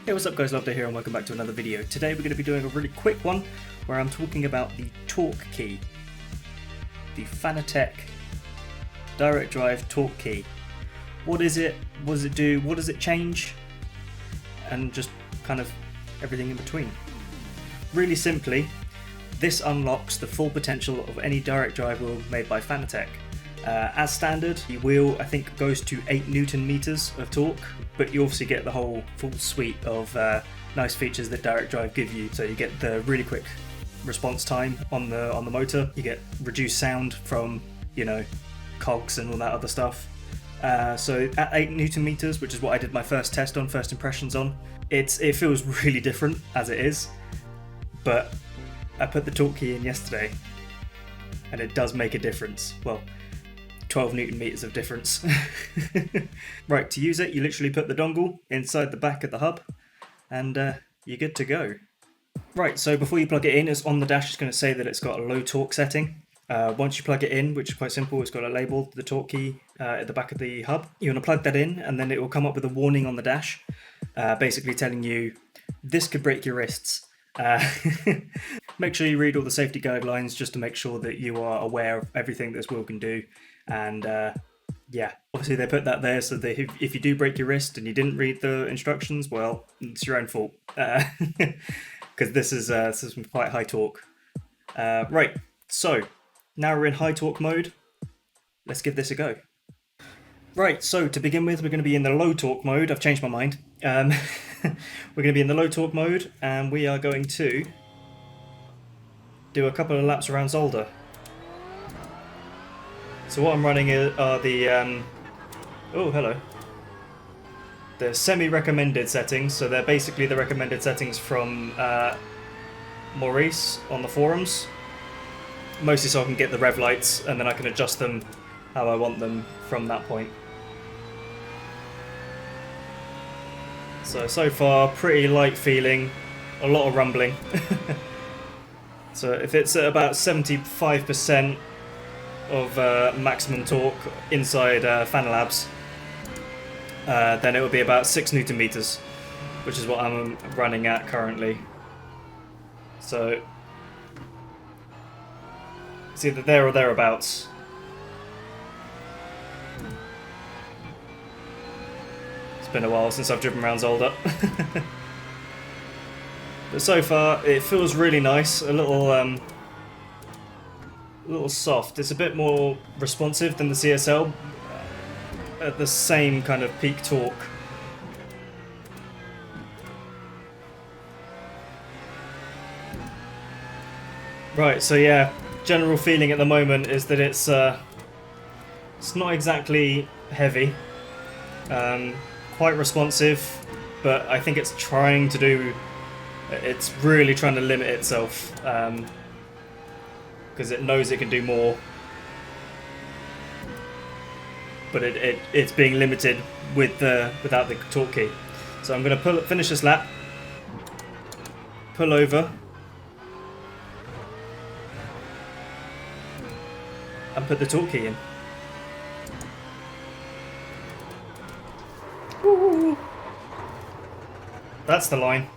Hey, what's up guys, JustLoveday here and welcome back to another video. Today we're going to be doing a really quick one where I'm talking about the torque key. The Fanatec direct drive torque key. What is it? What does it do? What does it change? And just kind of everything in between. Really simply, this unlocks the full potential of any direct drive wheel made by Fanatec. As standard, the wheel I think goes to 8 Newton meters of torque, but you obviously get the whole full suite of nice features that direct drive give you. So you get the really quick response time on the motor, you get reduced sound from, you know, cogs and all that other stuff. So at 8 Newton meters, which is what I did my first impressions on, it feels really different as it is, but I put the torque key in yesterday and it does make a difference. Well, 12 Newton meters of difference. Right, to use it, you literally put the dongle inside the back of the hub and you're good to go. Right, so before you plug it in, it's on the dash, it's going to say that it's got a low torque setting. Once you plug it in, which is quite simple, it's got a label, the torque key at the back of the hub. You want to plug that in and then it will come up with a warning on the dash, basically telling you this could break your wrists. Make sure you read all the safety guidelines just to make sure that you are aware of everything this wheel can do. And yeah, obviously they put that there so that if you do break your wrist and you didn't read the instructions, well, it's your own fault, because this is some quite high torque. Right, so now we're in high torque mode. Let's give this a go. Right, so to begin with, we're going to be in the low torque mode. I've changed my mind. We're going to be in the low torque mode, and we are going to do a couple of laps around Zolder. So what I'm running are the oh, hello. The semi-recommended settings. So they're basically the recommended settings from Maurice on the forums. Mostly so I can get the rev lights and then I can adjust them how I want them from that point. So far, pretty light feeling, a lot of rumbling. So if it's at about 75% of maximum torque inside Fanalabs, then it will be about 6 Newton meters, which is what I'm running at currently. So it's either there or thereabouts. It's been a while since I've driven around Zolder. But so far it feels really nice, a little soft. It's a bit more responsive than the CSL at the same kind of peak torque. Right, so yeah, general feeling at the moment is that it's not exactly heavy, quite responsive, but I think it's really trying to limit itself. Because it knows it can do more, but it's being limited without the torque key. So I'm going to finish this lap, pull over, and put the torque key in. Woo. That's the line.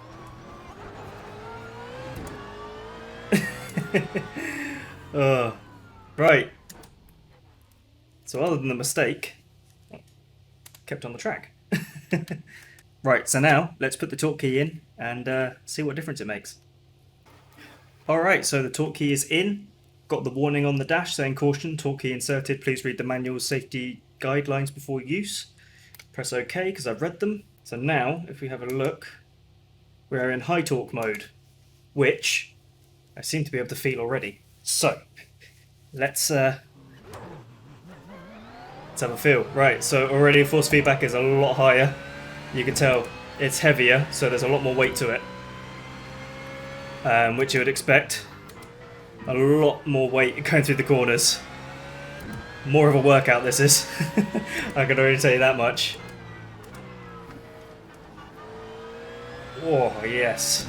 Right. So other than the mistake, kept on the track. Right, so now let's put the torque key in and see what difference it makes. Alright, so the torque key is in. Got the warning on the dash saying caution, torque key inserted, please read the manual safety guidelines before use. Press OK because I've read them. So now, if we have a look, we're in high torque mode, which I seem to be able to feel already. So, let's have a feel. Right, so already force feedback is a lot higher. You can tell it's heavier, so there's a lot more weight to it, which you would expect. A lot more weight going through the corners. More of a workout this is. I can already tell you that much. Oh, yes.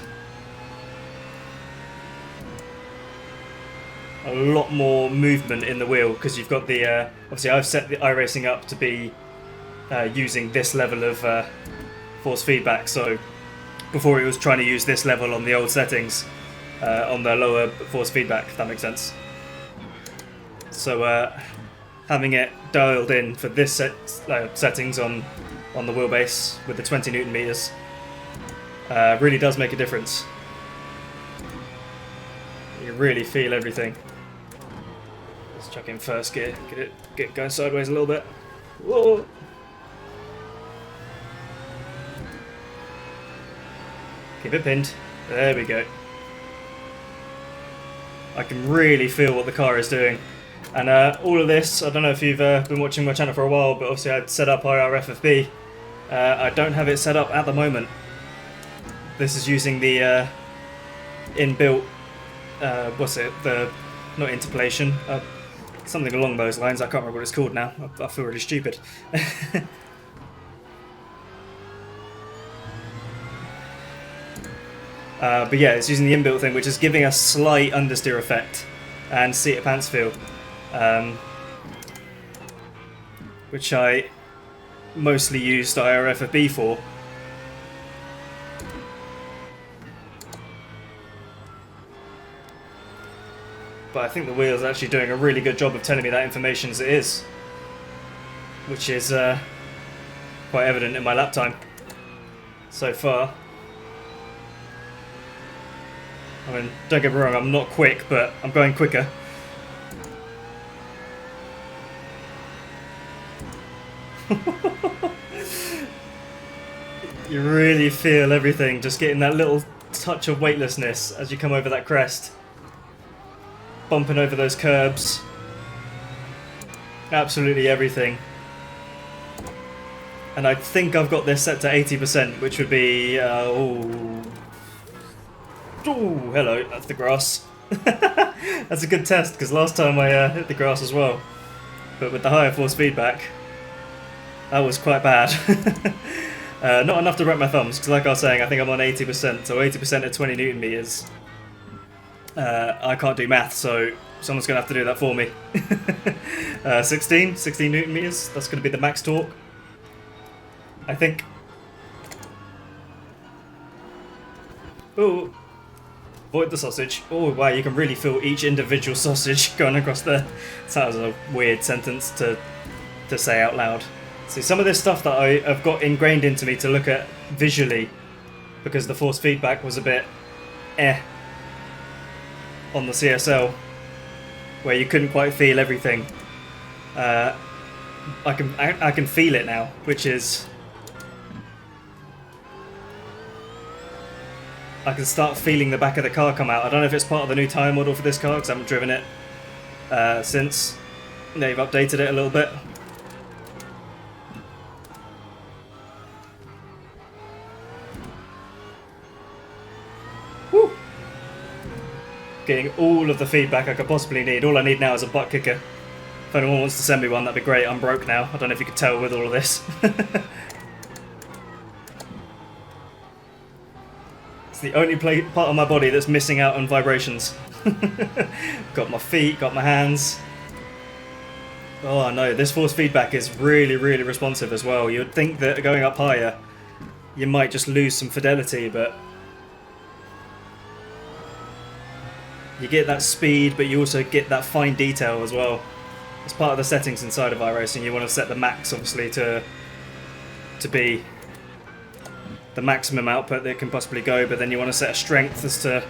A lot more movement in the wheel because you've got the obviously I've set the iRacing up to be using this level of force feedback, so before it was trying to use this level on the old settings, on the lower force feedback, if that makes sense. So having it dialed in for this settings on the wheelbase with the 20 Newton meters really does make a difference. You really feel everything. Let's chuck in first gear, get it going sideways a little bit. Whoa! Keep it pinned. There we go. I can really feel what the car is doing. And all of this, I don't know if you've been watching my channel for a while, but obviously I'd set up IRFFB. I don't have it set up at the moment. This is using the inbuilt, not interpolation, something along those lines. I can't remember what it's called now. I feel really stupid. But yeah, it's using the inbuilt thing, which is giving a slight understeer effect and seat of pants feel, which I mostly used IRFFB for. But I think the wheel's actually doing a really good job of telling me that information as it is, which is quite evident in my lap time so far. I mean, don't get me wrong, I'm not quick, but I'm going quicker. You really feel everything, just getting that little touch of weightlessness as you come over that crest. Bumping over those curbs. Absolutely everything. And I think I've got this set to 80%, which would be... Oh, hello, that's the grass. That's a good test, because last time I hit the grass as well. But with the higher force feedback, that was quite bad. Not enough to break my thumbs, because like I was saying, I think I'm on 80%, so 80% of 20 Newton meters. I can't do math, so someone's going to have to do that for me. 16 Newton meters, that's going to be the max torque, I think. Oh. Avoid the sausage. Oh wow, you can really feel each individual sausage going across there. That was a weird sentence to say out loud. See, some of this stuff that I have got ingrained into me to look at visually, because the force feedback was a bit on the CSL, where you couldn't quite feel everything. I can feel it now, which is... I can start feeling the back of the car come out. I don't know if it's part of the new tyre model for this car, because I haven't driven it since they've updated it a little bit. Woo! Getting all of the feedback I could possibly need. All I need now is a butt kicker. If anyone wants to send me one, that'd be great. I'm broke now. I don't know if you could tell with all of this. It's the only part of my body that's missing out on vibrations. Got my feet, got my hands. Oh no, this force feedback is really, really responsive as well. You'd think that going up higher, you might just lose some fidelity, but you get that speed, but you also get that fine detail as well. It's part of the settings inside of iRacing. You want to set the max, obviously, to be the maximum output that it can possibly go, but then you want to set a strength as to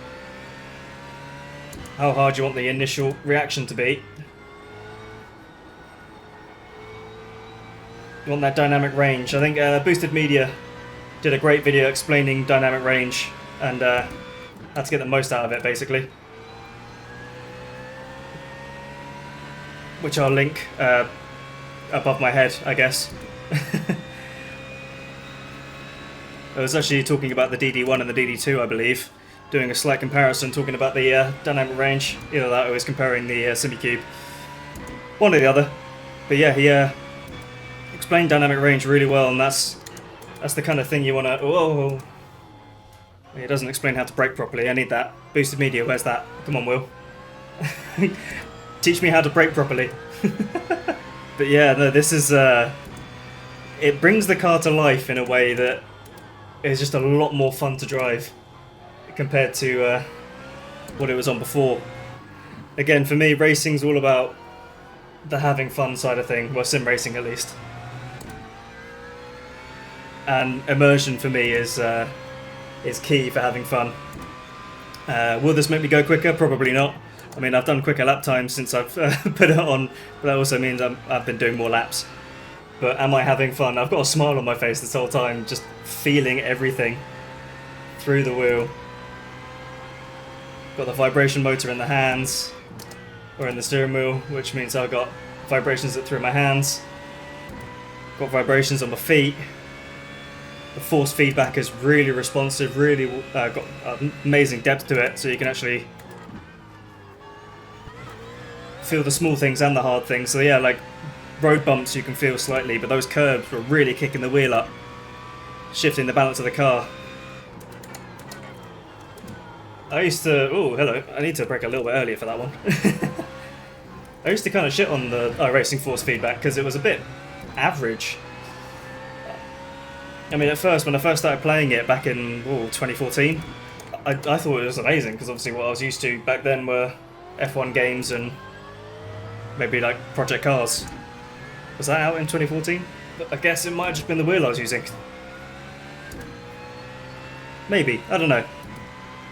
how hard you want the initial reaction to be. You want that dynamic range. I think Boosted Media did a great video explaining dynamic range and how to get the most out of it, basically. Which I'll link above my head, I guess. I was actually talking about the DD1 and the DD2, I believe, doing a slight comparison, talking about the dynamic range. Either that or I was comparing the SimiCube. One or the other. But yeah, he explained dynamic range really well, and that's the kind of thing you want to... Whoa! He doesn't explain how to brake properly. I need that. Boosted Media, where's that? Come on, Will. Teach me how to brake properly. But yeah, no, this is... it brings the car to life in a way that is just a lot more fun to drive compared to what it was on before. Again, for me, racing's all about the having fun side of thing, well, sim racing at least. And immersion for me is key for having fun. Will this make me go quicker? Probably not. I mean, I've done quicker lap times since I've put it on, but that also means I've been doing more laps. But am I having fun? I've got a smile on my face this whole time, just feeling everything through the wheel. Got the vibration motor in the hands, or in the steering wheel, which means I've got vibrations through my hands. Got vibrations on my feet. The force feedback is really responsive, really got amazing depth to it, so you can actually feel the small things and the hard things. So yeah, like road bumps you can feel slightly, but those curbs were really kicking the wheel up, shifting the balance of the car. I used to... oh, hello. I need to brake a little bit earlier for that one. I used to kind of shit on the iRacing force feedback because it was a bit average. I mean, at first, when I first started playing it back in 2014, I thought it was amazing because obviously what I was used to back then were F1 games and maybe like Project Cars. Was that out in 2014? I guess it might have just been the wheel I was using. Maybe, I don't know.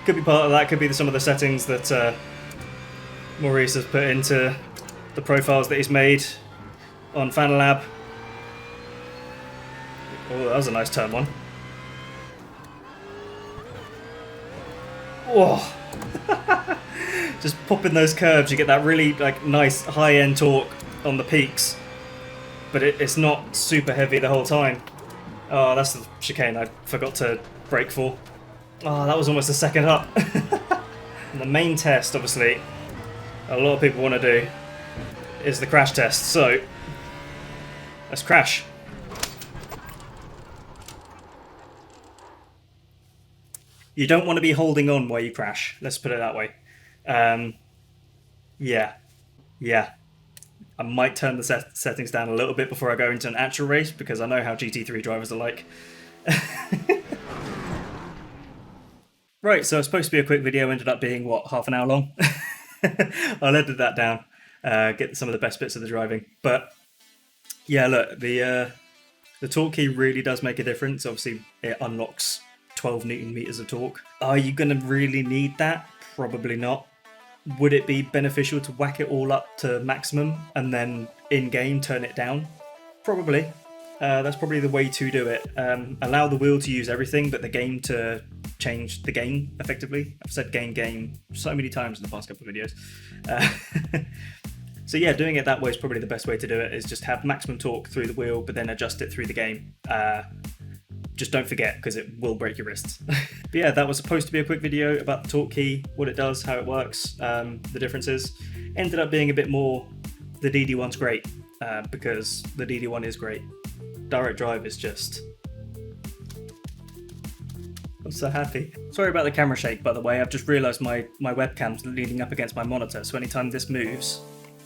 Could be part of that, could be some of the settings that Maurice has put into the profiles that he's made on Fanalab. Oh, that was a nice turn one. Whoa! Just popping those curves, you get that really like nice high-end torque on the peaks, but it's not super heavy the whole time. Oh, that's the chicane I forgot to brake for. Oh, that was almost a second up. And the main test, obviously, a lot of people want to do, is the crash test. So, let's crash. You don't want to be holding on while you crash. Let's put it that way. Yeah. I might turn the settings down a little bit before I go into an actual race because I know how GT3 drivers are like. Right, so it's supposed to be a quick video, ended up being, what, half an hour long? I'll edit that down, get some of the best bits of the driving. But, yeah, look, the torque key really does make a difference. Obviously, it unlocks 12 Newton meters of torque. Are you going to really need that? Probably not. Would it be beneficial to whack it all up to maximum and then in-game turn it down? Probably. That's probably the way to do it. Allow the wheel to use everything, but the game to change the game, effectively. I've said game so many times in the past couple of videos. So yeah, doing it that way is probably the best way to do it, is just have maximum torque through the wheel, but then adjust it through the game. Just don't forget, because it will break your wrists. But yeah, that was supposed to be a quick video about the torque key, what it does, how it works, the differences. Ended up being a bit more, the DD1's great, because the DD1 is great. Direct drive is just... I'm so happy. Sorry about the camera shake, by the way. I've just realised my webcam's leaning up against my monitor, so anytime this moves,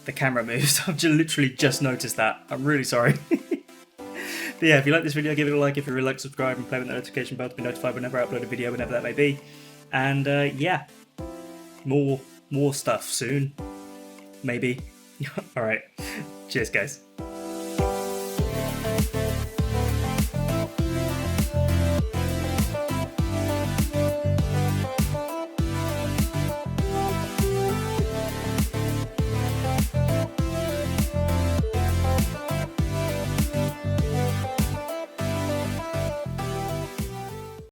the camera moves. I've literally just noticed that. I'm really sorry. But yeah, if you like this video, give it a like. If you really like, subscribe and play with the notification bell to be notified whenever I upload a video, whenever that may be. And yeah, more stuff soon. Maybe. Alright. Cheers, guys.